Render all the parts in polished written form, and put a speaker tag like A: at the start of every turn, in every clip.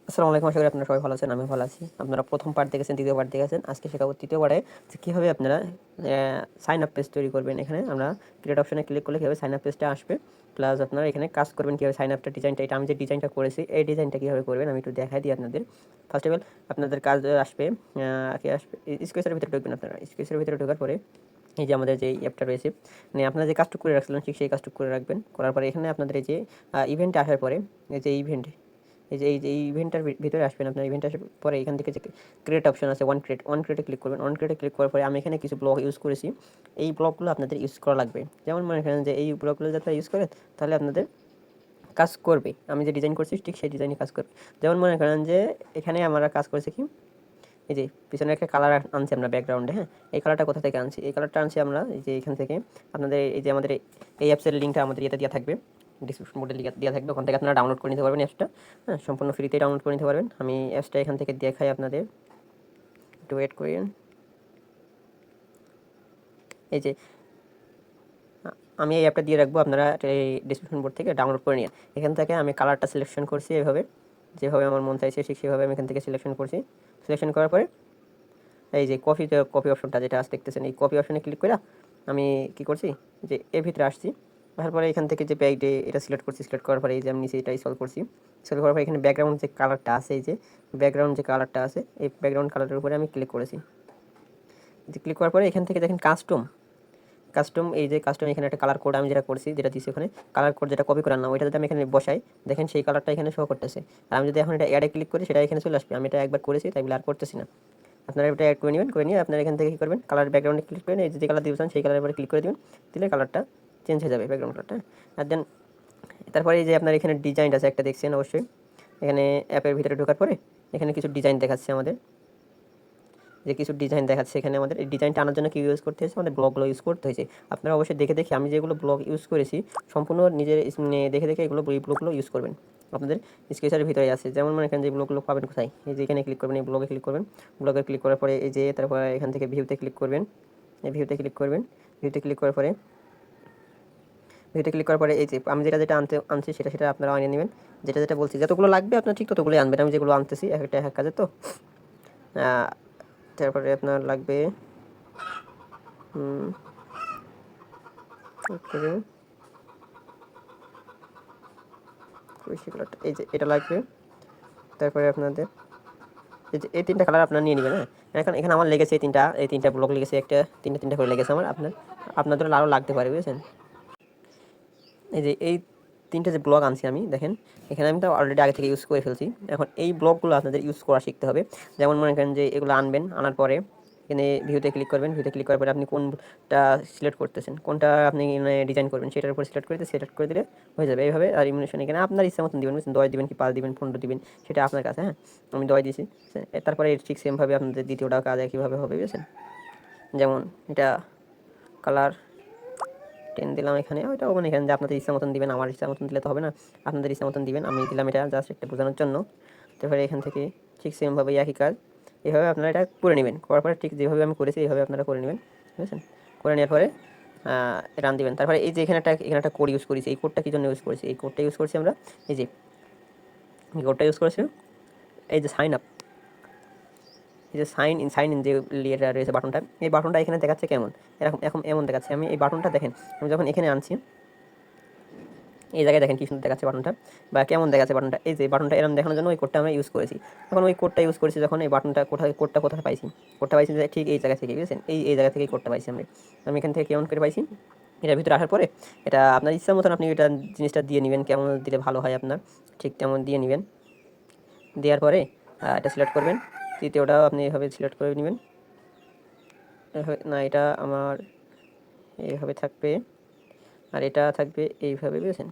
A: আসসালামু আলাইকুম, আশা করি আপনারা সবাই ভালো আছেন। আমি ভালো আছি। আপনারা প্রথম পার্ট দেখেছেন, দ্বিতীয় পার্ট দেখেছেন। আজকে শেখাবো তৃতীয় পার্টে যে কীভাবে আপনারা সাইন আপ পেজ তৈরি করবেন। এখানে আমরা ক্রিয়েট অপশনে ক্লিক করলে কীভাবে সাইন আপ পেজটা আসবে, প্লাস আপনারা এখানে কাজ করবেন কীভাবে সাইন আপটা ডিজাইনটা, এটা আমি যে ডিজাইনটা করেছি এই ডিজাইনটা কীভাবে করবেন আমি একটু দেখাই দিই আপনাদের। ফার্স্ট অফ অল আপনাদের কাজ আসবে কি আসবে, স্কেচের ভিতরে ঢুকবেন। আপনারা স্কেচের ভিতরে ঢোকার পরে এই যে আমাদের যে অ্যাপটা রয়েছে, মানে আপনারা যে কাজটুকু করে রাখছিলেন ঠিক সেই কাজটুকু করে রাখবেন। করার পরে এখানে আপনাদের এই যে ইভেন্টে আসার পরে এই যে এই ইভেন্টটার ভিতরে আসবেন। আপনার ইভেন্ট আসার পরে এখান থেকে যে ক্রিয়েট অপশন আছে, ওয়ান ক্রিয়েটে ক্লিক করবেন। ওয়ান ক্রিয়েটে ক্লিক করার পরে আমি এখানে কিছু ব্লক ইউজ করেছি। এই ব্লকগুলো আপনাদের ইউজ করা লাগবে। যেমন মনে করেন যে এই ব্লকগুলো যাতে ইউজ করেন তাহলে আপনাদের কাজ করবে। আমি যে ডিজাইন করছি ঠিক সেই ডিজাইনে কাজ করবে। যেমন মনে করেন যে এখানে আমরা কাজ করেছি কি, এই যে পিছনে একটা কালার আনছি আমরা ব্যাকগ্রাউন্ডে। হ্যাঁ, এই কালারটা কোথা থেকে আনছি? এই কালারটা আনছি আমরা এই যে এখান থেকে। আপনাদের এই যে আমাদের এই অ্যাপসের লিঙ্কটা আমাদের ইয়েতে দেওয়া থাকবে, ডিসক্রিপশন বোর্ডে দেওয়া থাকবে। ওখান থেকে আপনারা ডাউনলোড করে নিতে পারবেন অ্যাপসটা। হ্যাঁ, সম্পূর্ণ ফ্রিতেই ডাউনলোড করে নিতে পারবেন। আমি অ্যাপসটা এখান থেকে দেখাই আপনাদের, একটু ওয়েট করেন। এই যে আমি এই অ্যাপটা দিয়ে রাখবো, আপনারা এই ডিসক্রিপশন বোর্ড থেকে ডাউনলোড করে নিন। এখান থেকে আমি কালারটা সিলেকশন করছি এভাবে, যেভাবে আমার মন চাইছে ঠিক সেভাবে আমি এখান থেকে সিলেকশন করছি। সিলেকশন করার পরে এই যে কপি অপশনটা যেটা দেখতেছেন, এই কপি অপশনে ক্লিক করে আমি কি করছি যে এর ভিতরে আসছি। তারপরে এখান থেকে যে ব্যাকডে এটা সিলেক্ট করছি। সিলেক্ট করার পরে এই যে আমি নিচে এটা ইনস্টল করছি। ইনস্টল করার পরে এখানে ব্যাকগ্রাউন্ড যে কালারটা আছে, এই যে ব্যাকগ্রাউন্ড যে কালারটা আছে এই ব্যাকগ্রাউন্ড কালারের উপরে আমি ক্লিক করেছি। যে ক্লিক করার পরে এখান থেকে দেখেন কাস্টম এই যে কাস্টম এখানে একটা কালার কোড আমি যেটা করছি, যেটা দিচ্ছি ওখানে কালার কোড যেটা কপি করার না, ওইটা যদি আমি এখানে বসাই দেখেন সেই কালারটা এখানে শো করতেছে। আর আমি যদি এখন এটা অ্যাডে ক্লিক করি সেটা এখানে চলে আসবে। আমি এটা একবার করেছি তাই বলে আর করতেছি না। আপনারা এটা অ্যাড করে নেবেন। করে নিয়ে আপনারা এখান থেকে কী করবেন, কালার ব্যাকগ্রাউন্ডে ক্লিক করেন। এই যে কালার দিয়েছেন সেই কালারের উপরে ক্লিক করে দেবেন, দিলে কালারটা চেঞ্জ হয়ে যাবে, ব্যাকগ্রাউন্ড কালারটা। আর দেন তারপরে এই যে আপনার এখানে ডিজাইন আছে একটা, দেখছেন অবশ্যই। এখানে অ্যাপের ভিতরে ঢোকার পরে এখানে কিছু ডিজাইন দেখাচ্ছে আমাদের, যে কিছু ডিজাইন দেখাচ্ছে এখানে। আমাদের এই ডিজাইনটা আনার জন্য কী ইউজ করতে হয়েছে, আমাদের ব্লকগুলো ইউজ করতে হয়েছে। আপনারা অবশ্যই দেখে দেখে, আমি যেগুলো ব্লক ইউজ করেছি সম্পূর্ণ নিজের দেখে দেখে এই ব্লকগুলো ইউজ করবেন। আপনাদের স্কেচারের ভিতরে আছে। যেমন মনে করেন যে ব্লকগুলো পাবেন কোথায়, এই যে এখানে ক্লিক করবেন, এই ব্লগে ক্লিক করবেন। ব্লগে ক্লিক করার পরে এই যে তারপরে এখান থেকে ভিউতে ক্লিক করবেন। এই ভিউতে ক্লিক করবেন। ভিউতে ক্লিক করার পরে এই যে আমি যেটা আনছি সেটা আপনারা আনিয়ে নেবেন। যেটা বলছি যতগুলো লাগবে আপনার ঠিক ততগুলোই আনবেন। আমি যেগুলো আনতেছি একটা এক কাজে তো। তারপরে আপনার লাগবে কালারটা, এই যে এটা লাগবে। তারপরে আপনাদের এই যে এই তিনটা কালার আপনারা নিয়ে নেবেন। হ্যাঁ, এখানে আমার লেগেছে এই তিনটা ব্লক লেগেছে, একটা তিনটা করে লেগেছে আমার। আপনাদের আরও লাগতে পারে, বুঝেছেন। এই যে এই তিনটা যে ব্লক আনছি আমি, দেখেন এখানে আমি তো অলরেডি আগে থেকে ইউজ করে ফেলছি। এখন এই ব্লকগুলো আপনাদের ইউজ করা শিখতে হবে। যেমন মনে করেন যে এগুলো আনবেন, আনার পরে এখানে ভিউতে ক্লিক করবেন। ভিউতে ক্লিক করার পরে আপনি কোনটা সিলেক্ট করতেছেন, কোনটা আপনি ডিজাইন করবেন সেটার উপর সিলেক্ট করে দিলে হয়ে যাবে এইভাবে। আর ইমিনেশন এখানে আপনার ইচ্ছা মতন দিবেন, 10 দিবেন কি 5 দিবেন 15 দিবেন, সেটা আপনার কাছে। হ্যাঁ, আমি 10 দিয়েছি। তারপরে ঠিক সেমভাবে আপনাদের দ্বিতীয়টা কাজ কীভাবে হবে, বুঝেছেন। যেমন এটা কালার 10 দিলাম এখানে, ওইটাও মানে এখানে যে আপনাদের ইচ্ছা মতন দিবেন। আমার ইচ্ছা মতন দিলে তো হবে না, আপনাদের ইচ্ছা মতন দিবেন। আমি দিলাম এটা জাস্ট একটা বোঝানোর জন্য। তারপরে এখান থেকে ঠিক সেমভাবে একই কাজ, এইভাবে আপনারা এটা করে নেবেন। করার পরে ঠিক যেভাবে আমি করেছি এইভাবে আপনারা করে নেবেন, বুঝেছেন। করে নেওয়ার পরে রান দিবেন। তারপরে এই যে এখানে একটা কোড ইউজ করেছি। এই কোডটা কী জন্য ইউজ করেছি, এই কোডটা ইউজ করছি আমরা, এই যে কোডটা ইউজ করেছি এই যে সাইন আপ, এই যে সাইন ইন যে ইয়েটা রয়েছে বাটনটা, এই বাটনটা এখানে দেখাচ্ছে কেমন, এমন দেখাচ্ছে। আমি এই বাটনটা দেখেন, আমি যখন এখানে আনছি এই জায়গায় দেখেন কি সুন্দর দেখাচ্ছে বাটনটা, বা কেমন দেখাচ্ছে বাটনটা। এই যে বাটনটা এরকম দেখানোর জন্য ওই কোডটা আমরা ইউজ করেছি। এখন ওই কোডটা ইউজ করেছি যখন, এই বাটনটা কোথায় পাইছি, যে ঠিক এই জায়গা থেকে, বুঝেছেন। এই জায়গা থেকেই কোডটা পাইছি আমি এখান থেকে কেমন করে পাইছি। এটার ভিতরে আসার পরে এটা আপনার ইচ্ছা মতন আপনি এটা জিনিসটা দিয়ে নেবেন, কেমন দিলে ভালো হয় আপনার, ঠিক তেমন দিয়ে নেবেন। দেওয়ার পরে এটা সিলেক্ট করবেন। তৃতীয়টাও আপনি এভাবে সিলেক্ট করে নেবেন। না, এটা আমার এইভাবে থাকবে, আর এটা থাকবে এইভাবে, বুঝেছেন।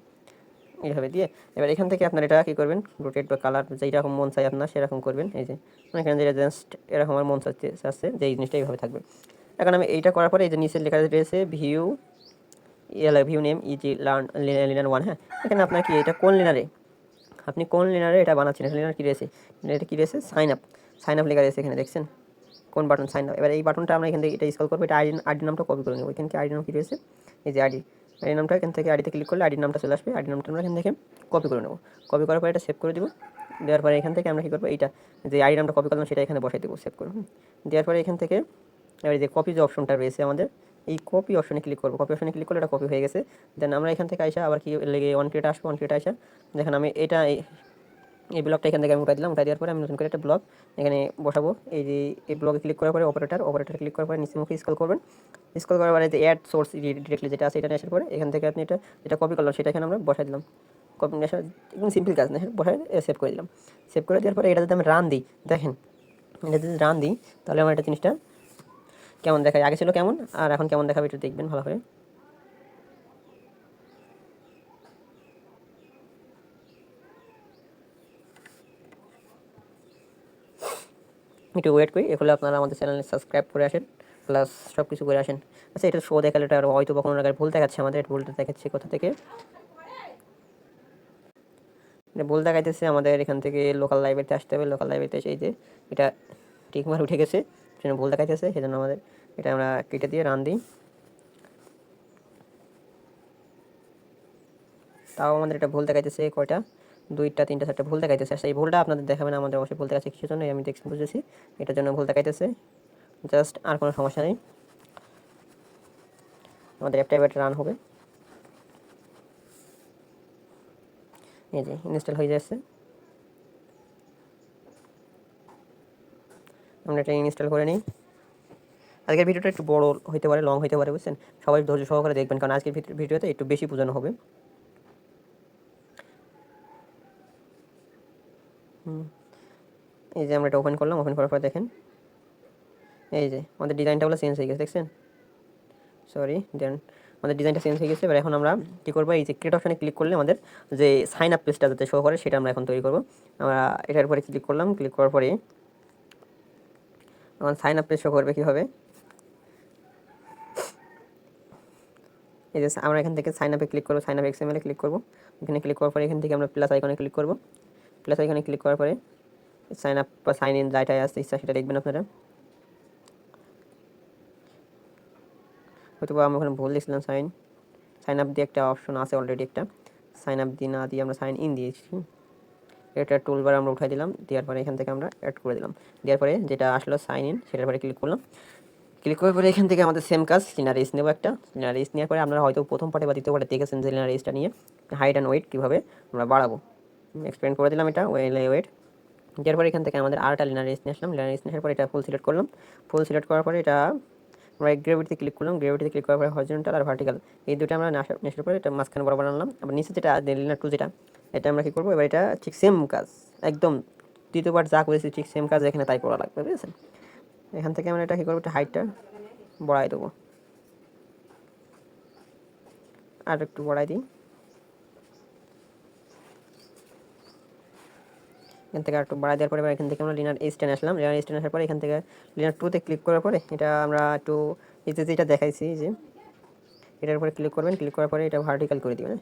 A: এইভাবে দিয়ে এবার এখান থেকে আপনার এটা কী করবেন, রোটেট বা কালার যেইরকম মন চাই আপনার সেরকম করবেন। এই যে এখানে যেটা জাস্ট এরকম আমার মন চাচ্ছে যে এই জিনিসটা এইভাবে থাকবে। এখন আমি এইটা করার পরে এই যে নিচে লেখা রয়েছে ভিউ নেম ইজি লিনার 1। হ্যাঁ, এখানে আপনার কি এটা কোন লিনারে, আপনি কোন লিনারে এটা বানাচ্ছেন, লিনার কী রয়েছে, এটা কী রয়েছে, সাইন আপ লেখা রয়েছে এখানে, দেখছেন কোন বাটন, সাইন আপ। এবার এই বাটনটা আমরা এখান থেকে এটা স্ক্রল করবো, এটা আইডি নামটা কপি করে নেবো। এখানে কি আইডি নাম কী রয়েছে, এই যে আইডি নামটা, এখান থেকে আইডিতে ক্লিক করলে আইডি নামটা চলে আসবে। আইডি নামটা আমরা এখান থেকে কপি করে নেবো। কপি করার পরে এটা সেভ করে দেবো। দেওয়ার পরে এখান থেকে আমরা কী করবো, এইটা যে আইডি নামটা কপি করলাম সেটা এখানে বসাই দেবো, সেভ করবো। দেওয়ার পরে এখান থেকে এবার যে কপি যে অপশনটা রয়েছে আমাদের, এই কপি অপশনে ক্লিক করবো। কপি অপশনে ক্লিক করলে এটা কপি হয়ে গেছে। দেন আমরা এখান থেকে আইসা আবার কি লেগে ওয়ান ক্রিয়েট আসবো, ওয়ান ক্রিয়েট আসা দেখেন আমি এটা এই ব্লকটা এখান থেকে আমি উঠাই দিলাম। উঠাই দেওয়ার পরে আমি নতুন করে একটা ব্লক এখানে বসাবো। এই যে এই ব্লকে ক্লিক করার পরে অপারেটর ক্লিক করার পরে নিচে মুখে স্ক্রল করবেন। স্ক্রল করার পরে যে অ্যাড সোর্স ডিরেক্টলি যেটা আছে এটা আসার পরে এখান থেকে আপনি এটা কপি করলাম সেটা এখানে আমরা বসাই দিলাম। কপি আসা একদম সিম্পল কাজ না, বসাই সেভ করে দিলাম। সেভ করে দেওয়ার পরে এটা যদি আমি রান দিই, দেখেন এটা যদি রান দিই তাহলে আমার এটা জিনিসটা কেমন দেখায়, আগে ছিল কেমন আর এখন কেমন দেখাবে একটু দেখবেন ভালো করে। একটু ওয়েট করি, এগুলো আপনারা আমাদের চ্যানেলে সাবস্ক্রাইব করে আসেন, প্লাস সব কিছু করে আসেন। আচ্ছা এটা শো দেখালে এটা হয়তো কখনো ভুল দেখাচ্ছে, আমাদের ভুলটা দেখাচ্ছে কোথা থেকে, ভুল দেখাইতেছে আমাদের এখান থেকে লোকাল লাইব্রেরিতে আসতে হবে। লোকাল লাইব্রেরিতে এসে এই যে এটা টিকমার উঠে গেছে, সেজন্য ভুল দেখাইতেছে, সেজন্য আমাদের এটা আমরা কেটে দিয়ে রান দিই। তাও আমাদের এটা ভুল দেখাইতেছে কয়টা, 2টা 3টা 4টা ভুল দেখাইতেছে। আচ্ছা এই ভুলটা আপনাদের দেখাবে না, আমাদের অবশ্যই ভুল দেখাচ্ছে কিছুর জন্য, আমি বুঝেছি এটার জন্য ভুল দেখাইতেছে। জাস্ট আর কোনো সমস্যা নেই, আমাদের অ্যাপটা এবার রান হবে। এই যে ইনস্টল হয়ে যাচ্ছে, আমরা এটা ইনস্টল করে নিই। আজকের ভিডিওটা একটু বড় হতে পারে, লং হতে পারে, বুঝছেন? সবাই ধৈর্য সহকারে দেখবেন, কারণ আজকের ভিডিওতে একটু বেশি বোঝানো হবে। এই যে আমরা এটা ওপেন করলাম, ওপেন করার পর দেখেন এই যে আমাদের ডিজাইনটা চেঞ্জ হয়ে গেছে, দেখছেন? সরি, দেন আমাদের ডিজাইনটা চেঞ্জ হয়ে গেছে। এবার এখন আমরা কী করবো, এই যে ক্রিয়েট অপশনে ক্লিক করলে আমাদের যে সাইন আপ পেজটা যাতে শো করে সেটা আমরা এখন তৈরি করবো। আমরা এটার উপরে ক্লিক করলাম, ক্লিক করার পরে আমার সাইন আপ পেজ শো করবে কীভাবে, এই যে আমরা এখান থেকে সাইন আপে ক্লিক করবো, সাইন আপ এক্সএমএলে ক্লিক করবো। এখানে ক্লিক করার পরে এখান থেকে আমরা প্লাস আইকনে ক্লিক করবো। প্লাস আইকনে ক্লিক করার পরে সাইন আপ বা সাইন ইন যাইটাই আসছে ইচ্ছা সেটা দেখবেন আপনারা। হয়তো আমরা ওখানে ভুল দিয়েছিলাম, সাইন আপ দিয়ে একটা অপশন আছে অলরেডি, একটা সাইন আপ দিয়ে না দিয়ে আমরা সাইন ইন দিয়েছি। এটা টুলবার আমরা উঠাই দিলাম, দেওয়ার পরে এখান থেকে আমরা অ্যাড করে দিলাম। দেওয়ার পরে যেটা আসলো সাইন ইন সেটার পরে ক্লিক করলাম। ক্লিক করার পরে এখান থেকে আমাদের সেম কাজ, লিনার রেস নেবো একটা। লিনার রেস নেওয়ার পরে আপনারা হয়তো প্রথম পার্টে বা দ্বিতীয় পার্টে দেখেছেন যে লিনার রেসটা নিয়ে হাইট অ্যান্ড ওয়েট কীভাবে আমরা বাড়াবো, এক্সপ্লেন করে দিলাম এটা ওয়েট। এরপরে এখান থেকে আমাদের আরটা লিনার রেস নিয়ে আসলাম। লিনার রেস নেওয়ার পরে এটা ফুল সিলেক্ট করলাম। ফুল সিলেক্ট করার পরে এটা আমরা গ্রেভিটিতে ক্লিক করলাম। গ্রেভিটিতে ক্লিক করার পরে হরিজন্টাল আর ভার্টিক্যাল এই দুটো আমরা নেওয়ার পরে এটা মাঝখানে বরাবর আনলাম। আবার নিচে যেটা লিনার টু যেটা, এটা আমরা কী করবো, এবার এটা ঠিক সেম কাজ, একদম দ্বিতীয়বার যা করেছি ঠিক সেম কাজ এখানে তাই করা লাগবে, বুঝেছেন? এখান থেকে আমরা এটা কী করবো, এটা হাইটটা বড়াই দেবো, আর একটু বড়াই দিই। এখান থেকে একটু বাড়াই দেওয়ার পরে এখান থেকে আমরা লিনার এস টেন আসলাম। লিনার এস টেন আসার পরে এখান থেকে লিনার টুতে ক্লিক করার পরে এটা আমরা একটু এই যে যেটা দেখাইছি যে এটার উপরে ক্লিক করবেন। ক্লিক করার পরে এটা ভার্টিক্যাল করে দেবেন,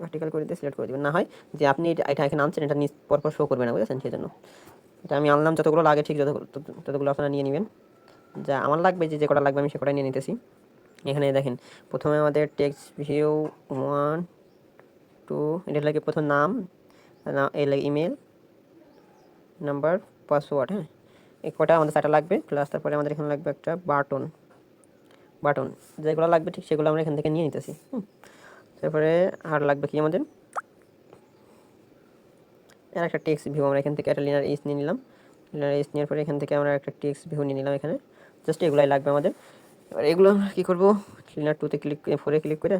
A: ভার্টিক্যাল করে দিয়ে সিলেক্ট করে দেবেন। না হয় যে আপনি এটা এখানে আনছেন, এটা নিচ পরপর শো করবে না, বুঝেছেন? সেই জন্য এটা আমি আনলাম, যতগুলো লাগে ঠিক ততগুলো আপনারা নিয়ে নেবেন। যা আমার লাগবে, যে কটা লাগবে আমি সে কটাই নিয়ে নিতেছি। এখানে দেখেন প্রথমে আমাদের টেক্সট ভিউ 1 2, এটা লাগে প্রথম নাম, এই লাগে ইমেল নাম্বার, পাসওয়ার্ড। হ্যাঁ, এই কটা আমাদের 4টা লাগবে। প্লাস তারপরে আমাদের এখানে লাগবে একটা বাটন, যেগুলো লাগবে ঠিক সেগুলো আমরা এখান থেকে নিয়ে নিতেছি। তারপরে আর লাগবে কি আমাদের আর একটা টেক্সট ভিউ, আমরা এখান থেকে একটা লিনার এস নিয়ে নিলাম। লিনার এস নেওয়ার পরে এখান থেকে আমরা একটা টেক্সট ভিউ নিয়ে নিলাম এখানে, জাস্ট এগুলাই লাগবে আমাদের। এবার এগুলো আমরা কী করবো, লিনার টুতে ক্লিক করে 4-এ ক্লিক করে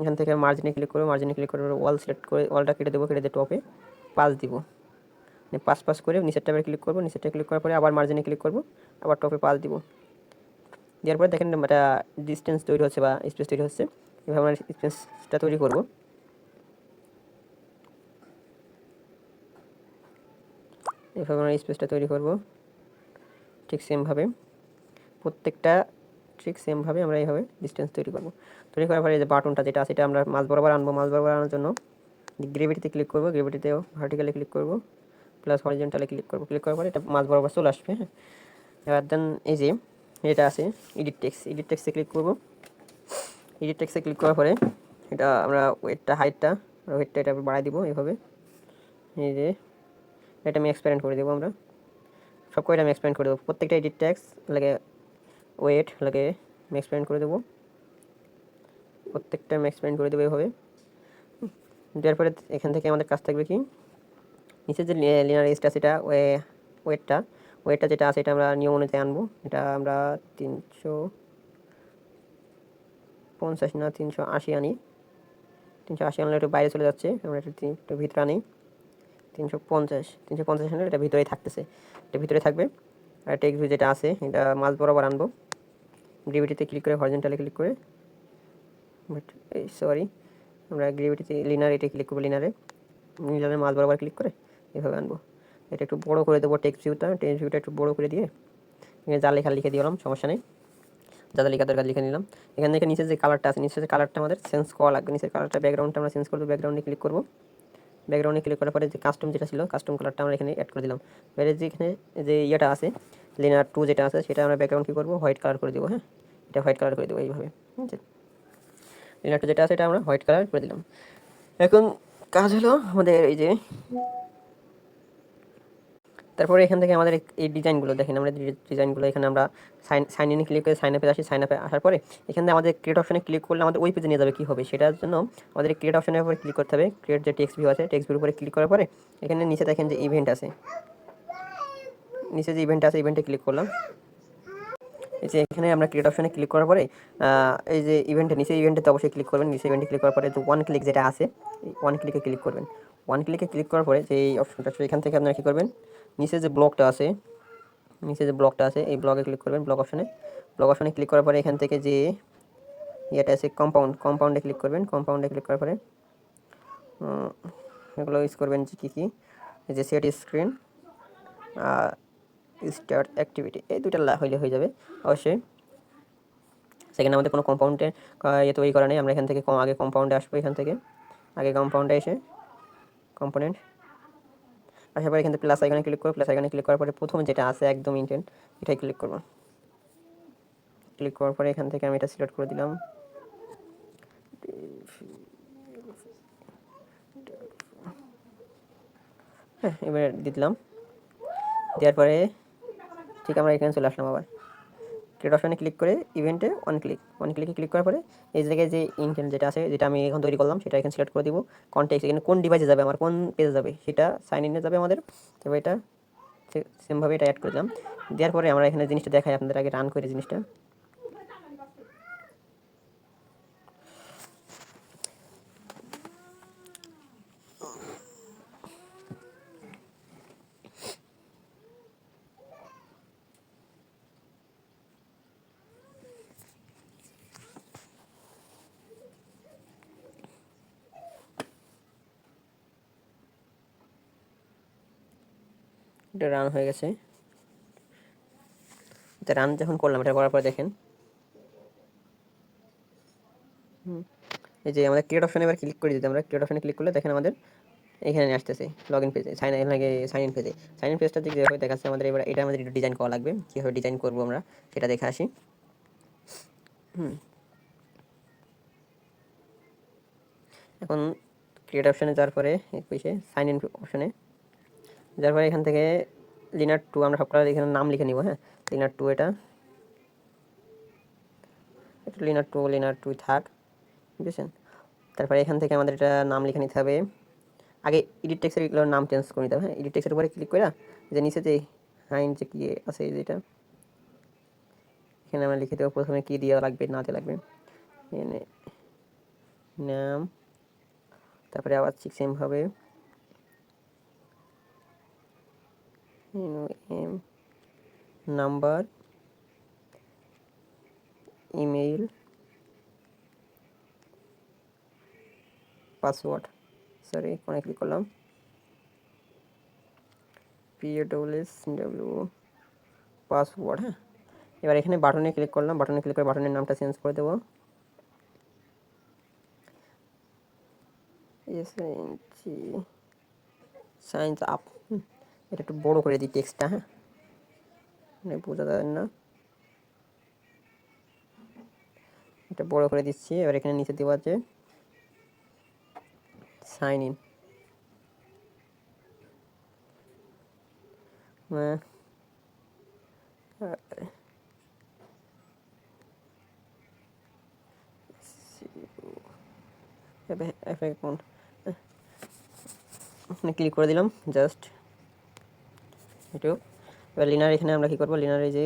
A: এখান থেকে মার্জিনে ক্লিক করবো। মার্জিনে ক্লিক করে ওয়াল সিলেক্ট করে ওয়ালটা কেটে দেবো, কেটে দিয়ে টপে পাস দিব, পাস করে নিচেরটা আবার ক্লিক করবো। নিচেরটা ক্লিক করার পরে আবার মার্জিনে ক্লিক করবো, আবার টপে পাস দিব। দেওয়ার পরে দেখেন এটা ডিস্টেন্স তৈরি হচ্ছে বা স্পেস তৈরি হচ্ছে। এভাবে আমরা স্পেসটা তৈরি করবো। এভাবে আমরা স্পেসটা তৈরি করব ঠিক সেমভাবে, প্রত্যেকটা ঠিক সেমভাবে আমরা এইভাবে ডিস্টেন্স তৈরি করব। তৈরি করার পরে যে বাটনটা যেটা আছে এটা আমরা মাঝ বরাবর আনবো। মাঝ বরাবর আনার জন্য গ্রেভিটিতে ক্লিক করব, গ্রেভিটিতেও ভার্টিক্যালে ক্লিক করব, প্লাস হরিজন্টালে ক্লিক করব। ক্লিক করার পরে এটা মাঝ বরাবর চলে আসবে। হ্যাঁ, এবার দেন এই যে এটা আছে এডিট টেক্সটে ক্লিক করব। এডিট টেক্সটে ক্লিক করার পরে এটা আমরা ওয়েটটা হাইটটা এটা বাড়াই দিব এইভাবে। এই যে এটা আমি এক্সপ্যান্ড করে দেবো আমরা, সব কয়টা আমি এক্সপ্যান্ড করে দেবো, প্রত্যেকটা এডিট ট্যাক্স লাগে ওয়েট লাগে আমি এক্সপ্যান্ড করে দেবো, প্রত্যেকটা আমি এক্সপ্যান্ড করে দেবো এভাবে। দেওয়ার পরে এখান থেকে আমাদের কাজ থাকবে কি, নিচে যে লিনার এজটা সেটা ওয়েটটা ওয়েটটা যেটা আছে এটা আমরা নিয়ম অনুযায়ী আনবো। এটা আমরা 350 না 380 আনি, 380 আনলে একটু বাইরে চলে যাচ্ছে, আমরা একটু ভিতরে আনি 350 আনলে এটা ভিতরেই থাকতেছে, এটা ভিতরে থাকবে। আর টেক্সট ভিউ যেটা আছে এটা মাঝ বরাবর আনবো, গ্রেভিটিতে ক্লিক করে হরিজন্টালে ক্লিক করে, বাট সরি আমরা গ্রেভিটিতে লিনার এটা ক্লিক করবো, লিনারের মাঝ বরাবর ক্লিক করে এভাবে আনবো। এটা একটু বড় করে দেবো, টেক্সট ভিউটা একটু বড় করে দিয়ে এখানে যা লেখা লিখে দিলাম, সমস্যা নেই, যা লেখা দরকার লিখে নিলাম। এখান থেকে নিচে যে কালারটা আছে, নিচে যে কালারটা আমাদের চেঞ্জ করা লাগবে, নিচের কালারটা ব্যাকগ্রাউন্ডটা আমরা চেঞ্জ করবো, ব্যাকগ্রাউন্ডে ক্লিক করবো, ব্যাকগ্রাউন্ডে ক্লিক করার পরে যে কাস্টম যেটা ছিল কাস্টম কালারটা আমরা এখানে অ্যাড করে দিলাম। এবারে যে এখানে যে ইয়েটা আছে লিনার 2 যেটা আছে সেটা আমরা ব্যাকগ্রাউন্ড কী করবো, হোয়াইট কালার করে দেবো। হ্যাঁ, এটা হোয়াইট কালার করে দেবো এইভাবে, ঠিক আছে। লিনার 2 যেটা আছে এটা আমরা হোয়াইট কালার করে দিলাম। এখন কাজ হলো আমাদের এই যে, তারপরে এখান থেকে আমাদের এই ডিজাইনগুলো দেখেন, আমরা ডিজাইনগুলো এখানে আমরা সাইন ইনে ক্লিক করে সাইন আপে আসি, সাইন আপে আসার পরে এখানে আমাদের ক্রিয়েট অপশনে ক্লিক করলে আমাদের ওই পেজে নিয়ে যাবে। কী হবে সেটার জন্য আমাদের ক্রিয়েট অপশনের উপরে ক্লিক করতে হবে, ক্রিয়েট যে টেক্সট ভিউ আছে টেক্সট ভিউর উপরে ক্লিক করার পরে এখানে নিচে দেখেন যে ইভেন্ট আছে, নিচে যে ইভেন্ট আছে ইভেন্টে ক্লিক করলাম। এই যে এখানে আমরা ক্রিয়েট অপশনে ক্লিক করার পরে এই যে ইভেন্টে নিচে ইভেন্টে অবশ্যই ক্লিক করবেন, নিচে ইভেন্টে ক্লিক করার পরে যে ওয়ান ক্লিক যেটা আছে ওয়ান ক্লিকে ক্লিক করবেন। ওয়ান ক্লিকে ক্লিক করার পরে যে এই অপশনটা আছে এখান থেকে আপনারা কী করবেন, নিচে যে ব্লকটা আছে এই ব্লকে ক্লিক করবেন, ব্লক অপশনে ক্লিক করার পরে এখান থেকে যে ইয়েটা আছে কম্পাউন্ডে ক্লিক করবেন, কম্পাউন্ডে ক্লিক করার পরে এগুলো ইউজ করবেন যে কী যে সেট স্ক্রিন স্টার্ট অ্যাক্টিভিটি, এই দুইটা হইলে হয়ে যাবে অবশ্যই। সেখানে আমাদের কোনো কম্পাউন্ডে ইয়ে তৈরি করা নেই, আমরা এখান থেকে আগে কম্পাউন্ডে আসবো, এখান থেকে আগে কম্পাউন্ডে এসে কম্পোনেন্ট আসার পরে এখান থেকে প্লাস আইকনে ক্লিক করবো, প্লাস আইকনে ক্লিক করার পরে প্রথম যেটা আছে একদম ইন্টেন্ট এটাই ক্লিক করবো। ক্লিক করার পরে এখান থেকে আমি এটা সিলেক্ট করে দিলাম, হ্যাঁ এবার দিলাম। দেওয়ার পরে ঠিক আমরা এখানে চলে আসলাম, আবার ক্রিয়েট অপশনে ক্লিক করে ইভেন্টে ওয়ান ক্লিকে ক্লিক করার পরে এই জায়গায় যে ইন্টেন্ট যেটা আছে যেটা আমি এখন তৈরি করলাম সেটা এখানে সিলেক্ট করে দিব। কনটেক্সট এখানে কোন ডিভাইসে যাবে, আমার কোন পেজে যাবে সেটা সাইন ইনে যাবে আমাদের, তবে এটা সেমভাবে এটা অ্যাড করে দিলাম। দেওয়ার পরে আমরা এখানে জিনিসটা দেখাই আপনাদের, আগে রান করে জিনিসটা। এটা রান হয়ে গেছে, এটা রান যখন করলাম এটা করার পরে দেখেন এই যে আমাদের ক্রিয়েট অপশনে এবার ক্লিক করে দিতে, আমরা ক্রিয়েট অপশনে ক্লিক করলে দেখেন আমাদের এখানে আসতেছে লগ ইন পেজে, সাইন ইন পেজে, সাইন ইন পেজটা যেভাবে দেখাচ্ছে আমাদের এবার এটা আমাদের একটু ডিজাইন করা লাগবে, কীভাবে ডিজাইন করবো আমরা সেটা দেখে আসি। এখন ক্রিয়েট অপশনে যাওয়ার পরে সাইন ইন অপশনে যাওয়ার পরে এখান থেকে লিনার 2 আমরা সব কালার এখানে নাম লিখে নিব। হ্যাঁ, লিনার 2 এটা লিনার 2 থাক, বুঝেছেন। তারপরে এখান থেকে আমাদের এটা নাম লিখে নিতে হবে, আগে এডিট টেক্সটের এগুলোর নাম চেঞ্জ করে নিতে হবে। হ্যাঁ, এডিট টেক্সটের উপরে ক্লিক করে যে নিচে যে হাইন যে কী আছে যেটা এখানে আমরা লিখে দেবো, প্রথমে কী দেওয়া লাগবে না দেওয়া লাগবে, এখানে নাম, তারপরে আবার ঠিক সেমভাবে নাম্বার, ইমেইল, পাসওয়ার্ড, সরি কোনে ক্লিক করলাম, PAWSW পাসওয়ার্ড। হ্যাঁ, এবার এখানে বাটনে ক্লিক করলাম, বাটনে ক্লিক করে বাটনের নামটা চেঞ্জ করে দেবো, সাইন্স আপ, এটা একটু বড় করে দিই টেক্সটটা। হ্যাঁ, বোঝা যায় না, এটা বড় করে দিচ্ছি। এবার এখানে নিচে দেওয়া আছে সাইন ইন, অ্যাকাউন্ট ক্লিক করে দিলাম জাস্ট একটু। এবার লিনার এখানে আমরা কী করবো, লিনার এই যে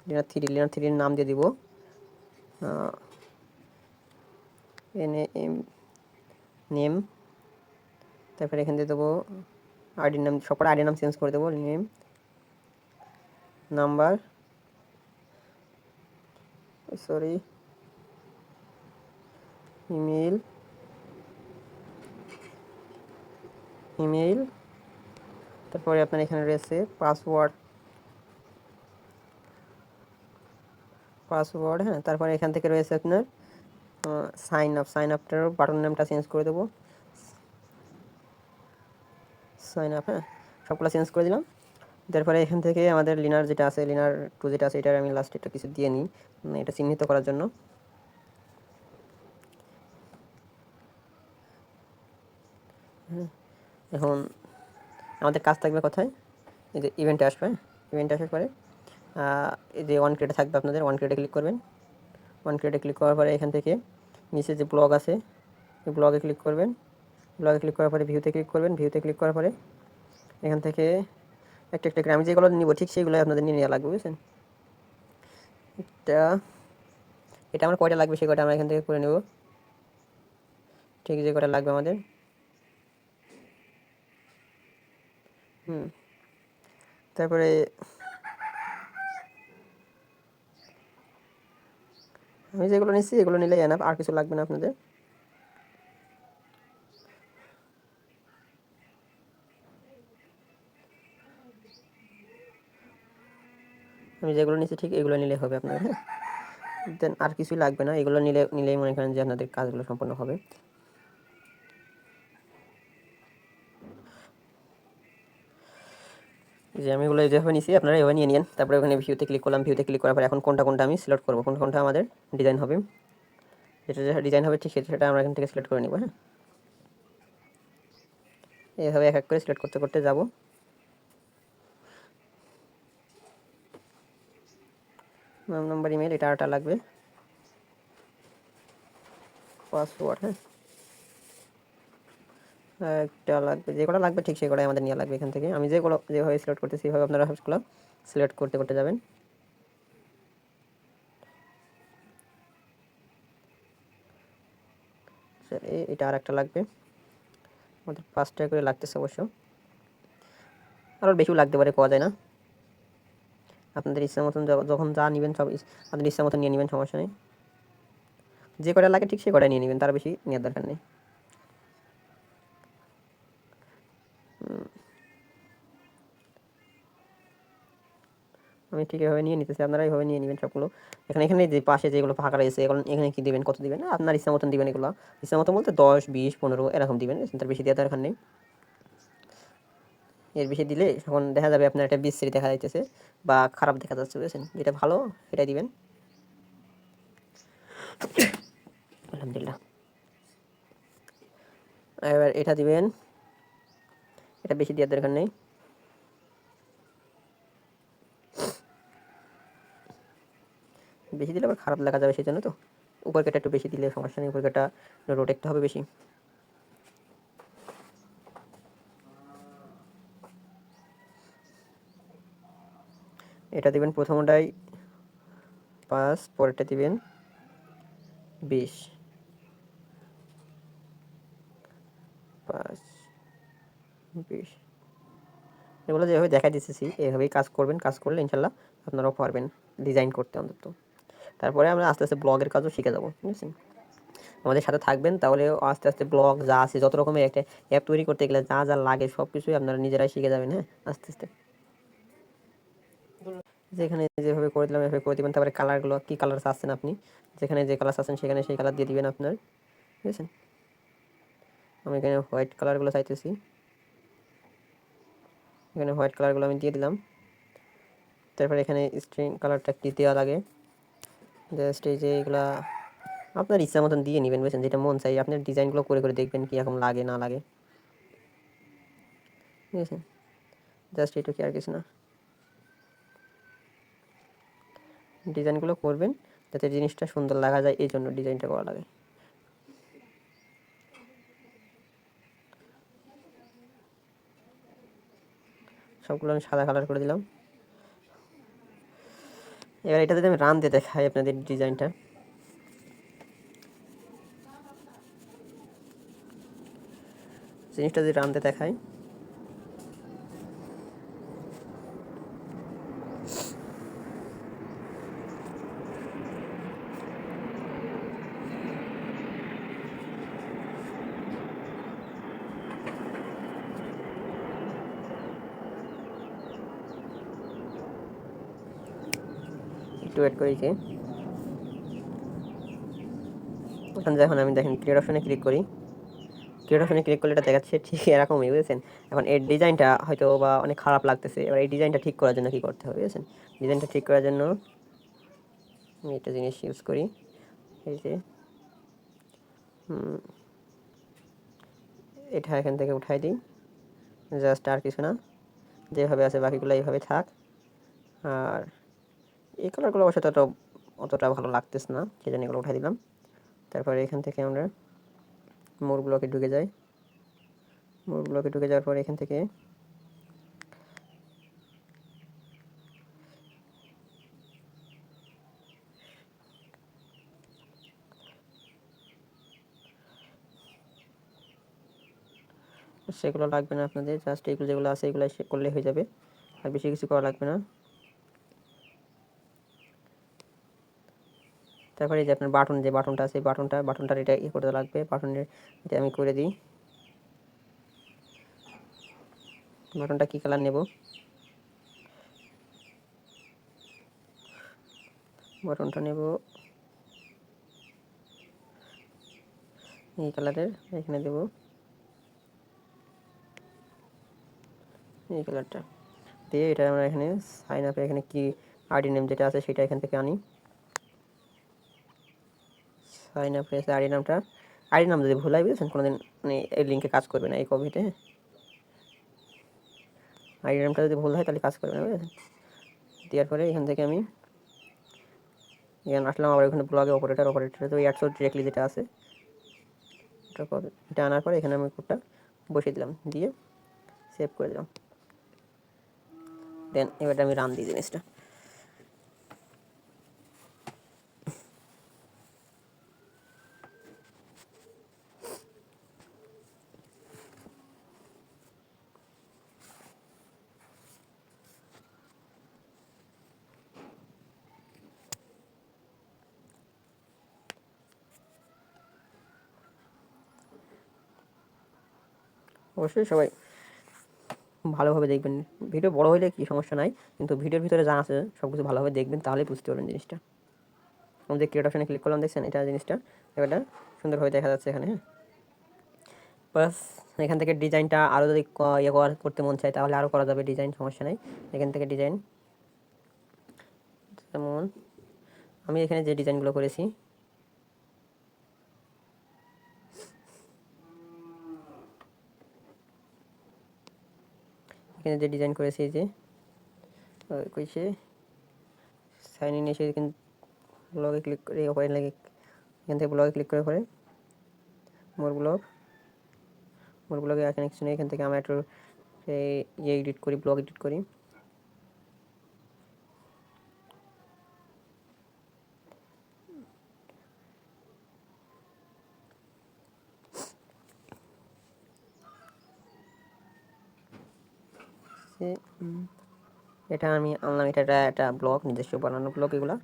A: লিনার থ্রির নাম দিয়ে দিব নেম। তারপরে এখান দিয়ে দেবো আইডির নাম, সবার আইডির নাম চেঞ্জ করে দেবো, নেম, নাম্বার, সরি, ইমেইল। তারপরে আপনার এখানে রয়েছে পাসওয়ার্ড, হ্যাঁ। তারপরে এখান থেকে রয়েছে আপনার সাইন আপটার বাটন নামটা চেঞ্জ করে দেবো, সাইন আপ, হ্যাঁ। সবগুলো চেঞ্জ করে দিলাম। তারপরে এখান থেকে আমাদের লিনার যেটা আছে, লিনার 2 যেটা আছে, এটার আমি লাস্টে একটা কিছু দিয়ে নিই এটা চিহ্নিত করার জন্য। এখন আমাদের কাজ থাকবে কোথায়, এই যে ইভেন্টে আসবে, ইভেন্টে আসার পরে এই যে ওয়ান ক্রিয়েটে থাকবে, আপনাদের ওয়ান ক্রিয়েটে ক্লিক করবেন। ওয়ান ক্রিয়েটে ক্লিক করার পরে এখান থেকে নিচে যে ব্লগ আছে, এই ব্লগে ক্লিক করবেন। ব্লগে ক্লিক করার পরে ভিউতে ক্লিক করবেন। ভিউতে ক্লিক করার পরে এখান থেকে একটা একটা করে আমি যেগুলো নিব ঠিক সেইগুলো আপনাদের নিয়ে নেওয়া লাগবে, বুঝছেন। এটা আমার কয়টা লাগবে সেই কয়টা আমরা এখান থেকে করে নেব, ঠিক যে কয়টা লাগবে আমাদের। তারপরে আমি যেগুলো নিচ্ছি এগুলো নিলেই এনাফ, আর কিছু লাগবে না আপনাদের। আমি যেগুলো নিচ্ছি ঠিক এগুলো নিলে হবে আপনাদের, হ্যাঁ। দেন আর কিছুই লাগবে না, এগুলো নিলেই মনে করেন যে আপনাদের কাজগুলো সম্পন্ন হবে। যে আমি এগুলো যেভাবে নিচ্ছি আপনারা এভাবে নিয়ে নিন। তারপরে ওখানে ভিউতে ক্লিক করলাম। ভিউতে ক্লিক করার পরে এখন কোনটা আমি সিলেক্ট করবো, কোনটা আমাদের ডিজাইন হবে, যেটা ডিজাইন হবে ঠিক সেটা আমরা এখান থেকে সিলেক্ট করে নেব, হ্যাঁ। এইভাবে এক এক করে সিলেক্ট করতে করতে যাব। নাম, নাম্বার, ইমেল, এটা লাগবে, পাসওয়ার্ড, হ্যাঁ একটা লাগবে, যেগুলো লাগবে ঠিক সেগুলোই আমাদের নেওয়া লাগবে এখান থেকে। আমি যেভাবে সিলেক্ট করতেছি সেইভাবে আপনারা সবগুলো সিলেক্ট করতে করতে যাবেন। এটা আর একটা লাগবে, আমাদের 5 টাকা করে লাগতেছে অবশ্য, আরও বেশিও লাগতে পারে, পাওয়া যায় না। আপনাদের ইচ্ছা মতন যখন যা নেবেন সব আপনাদের ইচ্ছা মতন নিয়ে নেবেন, সমস্যা নেই। যে কটা লাগে ঠিক সে কটাই নিয়ে নেবেন, তার বেশি নেওয়ার দরকার নেই। আমি ঠিক এভাবে নিয়ে নিতেছি, আপনারা এইভাবে নিয়ে নেবেন সবগুলো। এখানে যে পাশে যেগুলো ফাঁকা রয়েছে এখানে কি দিবেন, কত দিবেন, আপনার ইচ্ছা মতন দিবেন। এগুলো ইচ্ছা মতন বলতে 10, 20, 15 এরকম দিবেন, তার বেশি দেওয়ার দরকার নেই। এর বেশি দিলে তখন দেখা যাবে আপনার একটা বিশ্রী দেখা যাইতেছে বা খারাপ দেখা যাচ্ছে, বুঝেছেন। যেটা ভালো সেটাই দিবেন। আলহামদুলিল্লাহ। এবার এটা দিবেন, এটা বেশি দেওয়ার দরকার নেই। বেশি দিলে আবার খারাপ লাগা যাবে, সেই জন্য তো উপর কেটে একটু বেশি দিলে সমস্যা নেই, উপর কেটা রোটেটটা হবে বেশি। এটা দিবেন প্রথমটাই 5, পরেরটা দিবেন 20, 5, 20। এগুলো যেভাবে দেখা দিতেছি এভাবেই কাজ করবেন, কাজ করলে ইনশাল্লাহ আপনারাও পারবেন ডিজাইন করতে অন্তত। তারপরে আমরা আস্তে আস্তে ব্লগের কাজও শিখে যাবো, বুঝেছেন। আমাদের সাথে থাকবেন, তাহলে আস্তে আস্তে ব্লগ যা আছে, যত রকমের একটা অ্যাপ তৈরি করতে গেলে যা যা লাগে সব কিছুই আপনারা নিজেরাই শিখে যাবেন, হ্যাঁ, আস্তে আস্তে। যেখানে যেভাবে করে দিলাম এভাবে করে দিবেন। তারপরে কালারগুলো কী কালার চাচ্ছেন আপনি, যেখানে যে কালার চাচ্ছেন সেখানে সেই কালার দিয়ে দিবেন আপনার, বুঝেছেন। আমি এখানে হোয়াইট কালারগুলো চাইতেছি, এখানে হোয়াইট কালারগুলো আমি দিয়ে দিলাম। তারপরে এখানে স্ট্রিং কালারটা কি দেওয়া লাগে, জাস্ট এই যে এগুলা আপনার ইচ্ছা মতন দিয়ে নেবেন, বুঝছেন। যেটা মন চাই আপনার ডিজাইনগুলো করে করে দেখবেন কীরকম লাগে না লাগে, বুঝেছেন। জাস্ট এটুকু, আর কিছু না। ডিজাইনগুলো করবেন যাতে জিনিসটা সুন্দর লাগা যায়, এই জন্য ডিজাইনটা করা লাগে। সবগুলো আমি সাদা কালার করে দিলাম। এবার এটা যদি আমি রান দিয়ে দেখাই আপনাদের ডিজাইনটা, জিনিসটা যদি রান দিয়ে দেখাই, একটু ওয়েট করি যে এখন যখন আমি দেখেন ক্রিয়েট অপশনে ক্লিক করি, ক্রিয়েট অপশনে ক্লিক করলে এটা দেখাচ্ছে ঠিক এরকমই, বুঝেছেন। এখন এর ডিজাইনটা হয়তো বা অনেক খারাপ লাগতেছে, এবার এই ডিজাইনটা ঠিক করার জন্য কী করতে হবে, বুঝেছেন। ডিজাইনটা ঠিক করার জন্য আমি একটা জিনিস ইউজ করি, এই যে এটা এখান থেকে উঠাই দিই, জাস্ট আর কিছু না, যেভাবে আছে বাকিগুলো এইভাবে থাক। আর এই কালারগুলো অবশ্য অতটা ভালো লাগতেছে না, সেই জন্য এগুলো উঠাই দিলাম। তারপরে এখান থেকে আমরা মোর ব্লকে ঢুকে যাই। মোর ব্লকে ঢুকে যাওয়ার পর এখান থেকে সেগুলো লাগবে না আপনাদের, জাস্ট এগুলো যেগুলো আছে এগুলো করলে হয়ে যাবে, আর বেশি কিছু করা লাগবে না। তারপরে এই যে আপনার বাটন, যে বাটনটা আছে বাটনটার এটা করতে লাগবে, বাটনের এটা আমি করে দিই। বাটনটা কী কালার নেব, বাটনটা নেব এই কালারের, এখানে দেব এই কালারটা দিয়ে, এটা আমরা এখানে সাইন আপে এখানে কি আইডি নেম যেটা আছে সেটা এখান থেকে আনি। সাইন আপে আছে আইডি নাম যদি ভুল হয়, বুঝেছেন, কোনোদিন মানে এই লিঙ্কে কাজ করবে না, এই কপিতে আইডি নামটা যদি ভুল হয় তাহলে কাজ করবে না, বুঝেছেন। দেওয়ার পরে এখান থেকে আমি এখানে আসলাম, আবার এখানে ব্লগে অপারেটর তো অ্যাডসো ডিরেক্টলি যেটা আছে এটা আনার পরে এখানে আমি কোডটা বসিয়ে দিলাম, দিয়ে সেভ করে দিলাম। দেন এবার আমি রান দিই জিনিসটা। অবশ্যই সবাই ভালোভাবে দেখবেন, ভিডিও বড় হলে কি সমস্যা নাই, কিন্তু ভিডিওর ভিতরে যা আছে সব কিছু ভালোভাবে দেখবেন, তাহলেই বুঝতে পারবেন জিনিসটা। আমি যে ক্রিয়েট অপশনে ক্লিক করলাম, দেখছেন এটা জিনিসটা এবারটা সুন্দরভাবে দেখা যাচ্ছে এখানে, হ্যাঁ। প্লাস এখান থেকে ডিজাইনটা আরও যদি করতে মন চায় তাহলে আরও করা যাবে ডিজাইন, সমস্যা নেই। এখান থেকে ডিজাইন, যেমন আমি এখানে যে ডিজাইনগুলো করেছি, এখানে যে ডিজাইন করেছি, যে কইছে সাইন ইন এসে কিন্তু ব্লগে ক্লিক করে ওপরে লাগে, এখান থেকে ব্লগে ক্লিক করে পরে মোর ব্লগে এখানে কিছু নেই, এখান থেকে আমরা একটু এডিট করি, ব্লগ এডিট করি। এটা আমি আনলাম, এটা একটা ব্লগ, নিজস্ব বানানো ব্লগ, এগুলো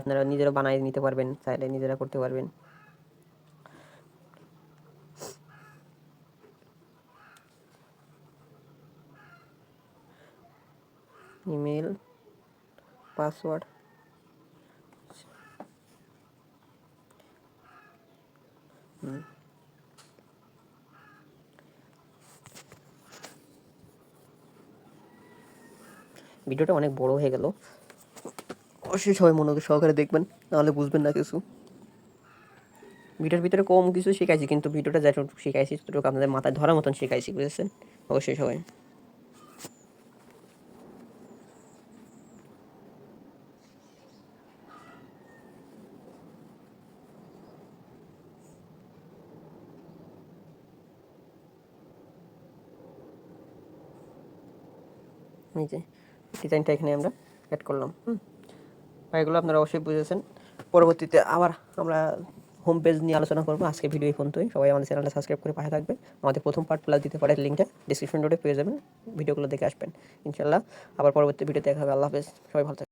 A: আপনারা নিজেরা বানিয়ে নিতে পারবেন, চাইলে নিজেরা করতে পারবেন। ইমেল, পাসওয়ার্ড, ভিডিওটা অনেক বড় হয়ে গেল, অবশ্যই সবাই মনোযোগ সহকারে দেখবেন, নাহলে বুঝবেন না কিছু। ভিডিওর ভিতরে কম কিছু শিখাইছি, কিন্তু ভিডিওটা যেটুকু শিখাইছি ততটুকু আপনাদের মাথায় ধরার মতন শিখাইছি, বুঝেছেন। অবশ্যই সবাই এই যে ডিজাইনটা এখানে আমরা অ্যাড করলাম। এগুলো আপনারা অবশ্যই বুঝেছেন। পরবর্তীতে আবার আমরা হোম পেজ নিয়ে আলোচনা করবো। আজকে ভিডিও এই পর্যন্তই। সবাই আমাদের চ্যানেলটা সাবস্ক্রাইব করে পাশে থাকবে। আমাদের প্রথম পার্ট প্লাস দ্বিতীয় পার্টের লিঙ্কটা ডিসক্রিপশন নোটে পেয়ে যাবেন। ভিডিওগুলো দেখে আসবেন ইনশাল্লাহ। আবার পরবর্তী ভিডিও দেখা হবে। আল্লাহ হাফেজ, সবাই ভালো থাকবেন।